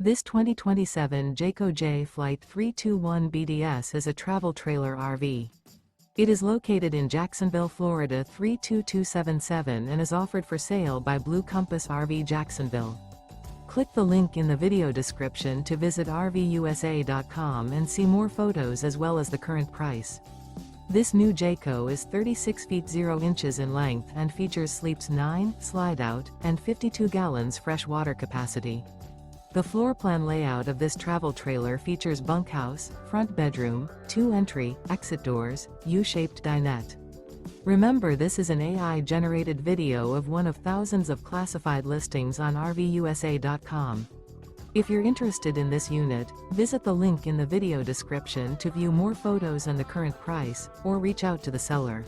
This 2027 Jayco Jay Flight 321 BDS is a travel trailer RV. It is located in Jacksonville, Florida 32277 and is offered for sale by Blue Compass RV Jacksonville. Click the link in the video description to visit RVUSA.com and see more photos as well as the current price. This new Jayco is 36 feet 0 inches in length and features sleeps 9, slide-out, and 52 gallons fresh water capacity. The floor plan layout of this travel trailer features bunkhouse, front bedroom, 2 entry, exit doors, U-shaped dinette. Remember, this is an AI-generated video of one of thousands of classified listings on RVUSA.com. If you're interested in this unit, visit the link in the video description to view more photos and the current price, or reach out to the seller.